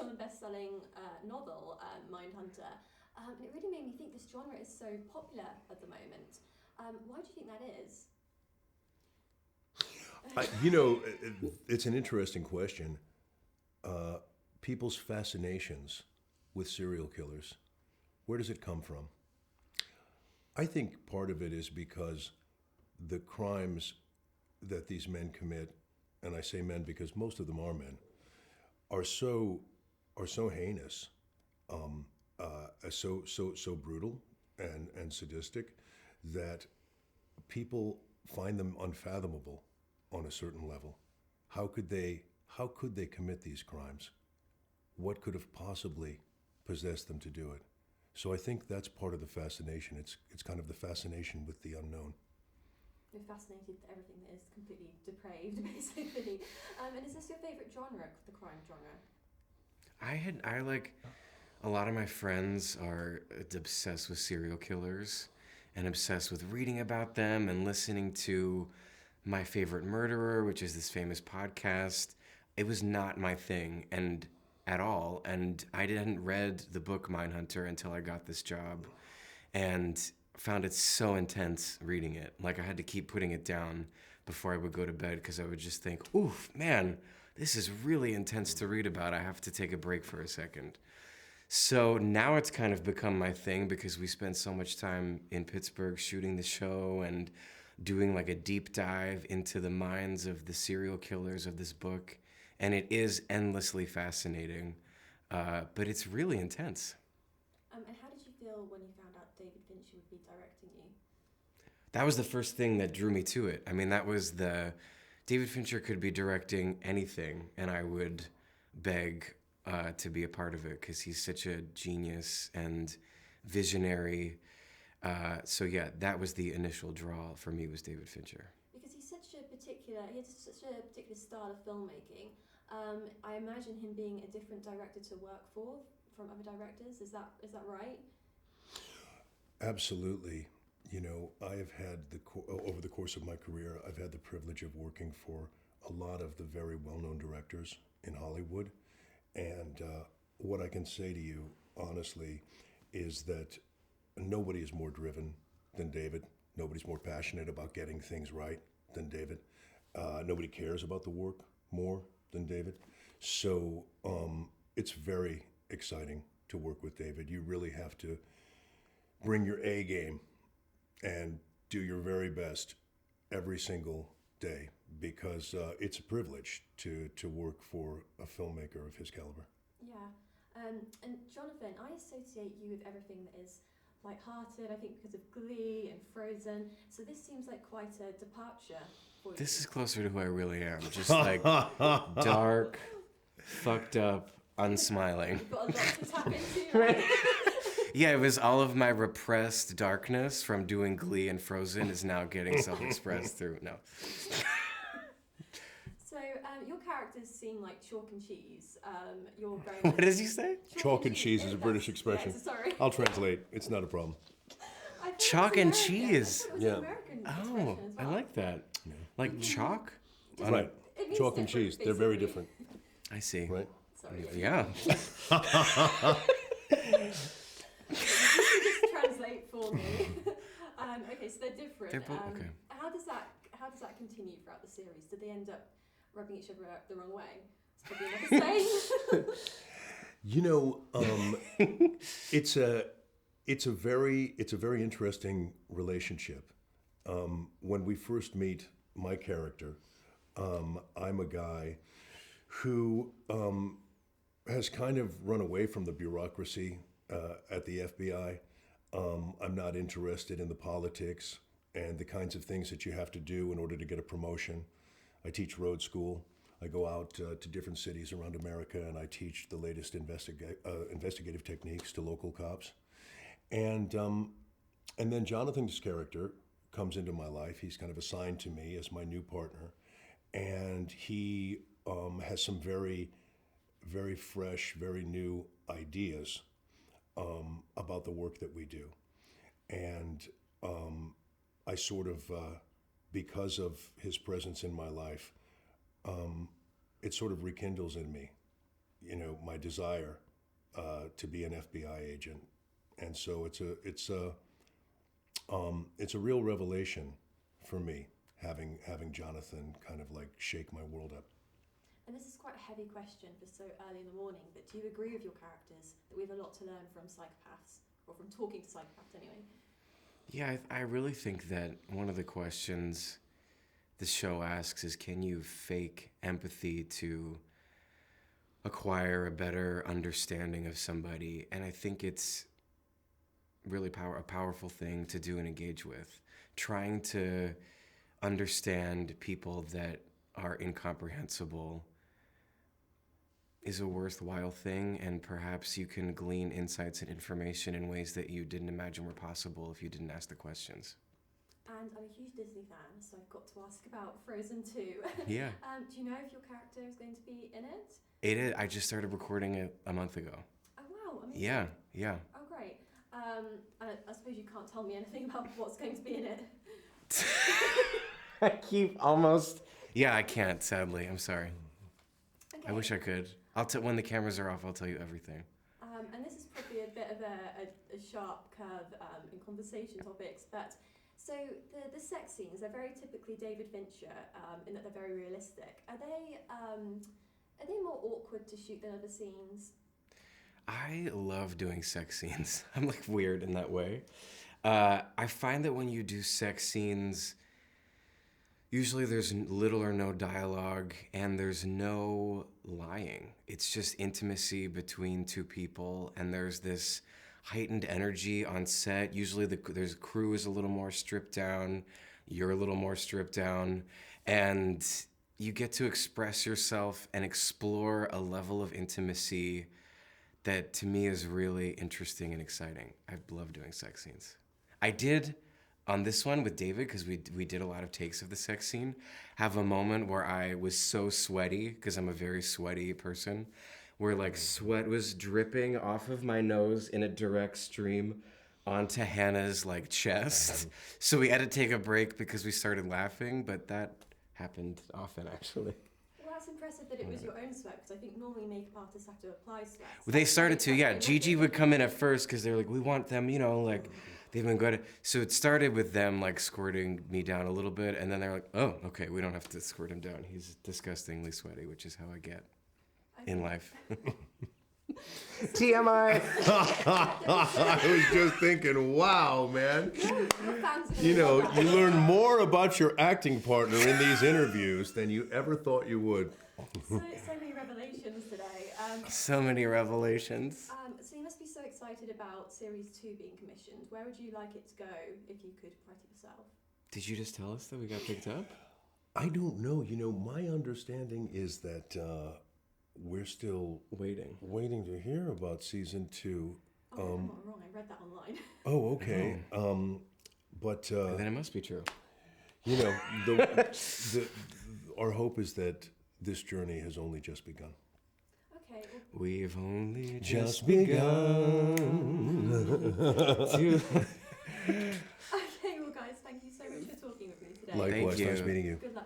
on the best-selling novel, Mindhunter. And it really made me think this genre is so popular at the moment. Why do you think that is? It's an interesting question. People's fascinations with serial killers, where does it come from? I think part of it is because the crimes that these men commit, and I say men because most of them are men, are so heinous, so brutal and sadistic that people find them unfathomable on a certain level. How could they commit these crimes? What could have possibly possessed them to do it? So I think that's part of the fascination. It's kind of the fascination with the unknown. You're fascinated with everything that is completely depraved, basically. And is this your favourite genre, the crime genre? I like, a lot of my friends are obsessed with serial killers and obsessed with reading about them and listening to My Favorite Murderer, which is this famous podcast. It was not my thing at all. And I hadn't read the book Mindhunter until I got this job and found it so intense reading it. Like I had to keep putting it down before I would go to bed because I would just think, oof, man, this is really intense to read about. I have to take a break for a second. So now it's kind of become my thing because we spent so much time in Pittsburgh shooting the show and doing like a deep dive into the minds of the serial killers of this book. And it is endlessly fascinating, but it's really intense. And how did you feel when you found out David Fincher would be directing you? That was the first thing that drew me to it. I mean, David Fincher could be directing anything, and I would beg to be a part of it because he's such a genius and visionary. So yeah, that was the initial draw for me, was David Fincher. Because he has such a particular style of filmmaking. I imagine him being a different director to work for from other directors. Is that right? Absolutely. I have had over the course of my career, I've had the privilege of working for a lot of the very well-known directors in Hollywood. And what I can say to you, honestly, is that nobody is more driven than David. Nobody's more passionate about getting things right than David. Nobody cares about the work more than David. So it's very exciting to work with David. You really have to bring your A game and do your very best every single day because it's a privilege to work for a filmmaker of his caliber. Yeah. And Jonathan, I associate you with everything that is light-hearted, I think because of Glee and Frozen. So this seems like quite a departure for you. This is closer to who I really am. Just like dark, fucked up, unsmiling. You've got a lot to tap into, right? Yeah, it was all of my repressed darkness from doing Glee and Frozen is now getting self-expressed through, no. So your characters seem like chalk and cheese. You're very What does he say? Chalk and cheese is a British expression. Yeah, sorry. I'll translate. It's not a problem. Chalk and cheese. Yeah. Oh, I like that. Yeah. Like chalk? Right. It means Chalk and different, cheese. They're very basically. different. I see. Right? Sorry. Yeah. Just translate for me. Okay, so they're different. They're both, okay. How does that continue throughout the series? Did they end up rubbing each other up the wrong way? It's probably another saying. It's a very interesting relationship. When we first meet my character, I'm a guy who has kind of run away from the bureaucracy at the FBI. I'm not interested in the politics and the kinds of things that you have to do in order to get a promotion. I teach road school. I go out to different cities around America and I teach the latest investigative techniques to local cops. And then Jonathan's character comes into my life. He's kind of assigned to me as my new partner. And he has some very, very fresh, very new ideas about the work that we do. And I sort of, because of his presence in my life, it sort of rekindles in me, my desire to be an FBI agent, and so it's a real revelation for me having Jonathan kind of like shake my world up. And this is quite a heavy question for so early in the morning, but do you agree with your characters that we have a lot to learn from psychopaths, or from talking to psychopaths anyway? Yeah, I really think that one of the questions the show asks is, can you fake empathy to acquire a better understanding of somebody? And I think it's really a powerful thing to do and engage with. Trying to understand people that are incomprehensible is a worthwhile thing, and perhaps you can glean insights and information in ways that you didn't imagine were possible if you didn't ask the questions. And I'm a huge Disney fan, so I've got to ask about Frozen 2. Yeah. Do you know if your character is going to be in it? It is. I just started recording it a month ago. Oh, wow. Amazing. Yeah. Oh, great. I suppose you can't tell me anything about what's going to be in it. I keep almost... Yeah, I can't, sadly. I'm sorry. Okay. I wish I could. When the cameras are off, I'll tell you everything. And this is probably a bit of a sharp curve in conversation topics, but so the sex scenes, they're very typically David Fincher in that they're very realistic. Are they more awkward to shoot than other scenes? I love doing sex scenes. I'm like weird in that way. I find that when you do sex scenes, usually there's little or no dialogue and there's no lying. It's just intimacy between two people, and there's this heightened energy on set. Usually there's crew is a little more stripped down, you're a little more stripped down, and you get to express yourself and explore a level of intimacy that to me is really interesting and exciting. I love doing sex scenes. I did on this one with David, because we did a lot of takes of the sex scene, have a moment where I was so sweaty, because I'm a very sweaty person, where like sweat was dripping off of my nose in a direct stream onto Hannah's like chest. So we had to take a break because we started laughing, but that happened often actually. Well, that's impressive that it was your own sweat, because I think normally makeup artists have to apply sweat. They started to, yeah. Gigi would come in at first because they were like, we want them, like they've been good. So it started with them like squirting me down a little bit, and then they're like, oh, okay, we don't have to squirt him down. He's disgustingly sweaty, which is how I get in life. TMI. I was just thinking, wow, man. You learn more about your acting partner in these interviews than you ever thought you would. So many revelations today. So many revelations. So you must be so excited about Series 2 being commissioned. Where would you like it to go if you could write it yourself? Did you just tell us that we got picked up? I don't know. My understanding is that we're still waiting to hear about season 2. Oh, I'm not wrong. I read that online. Oh, okay. But then it must be true. Our hope is that this journey has only just begun. Okay. Well, We've only Just begun. okay, well, guys, thank you so much for talking with me today. Likewise, Thank you. nice meeting you. Good luck.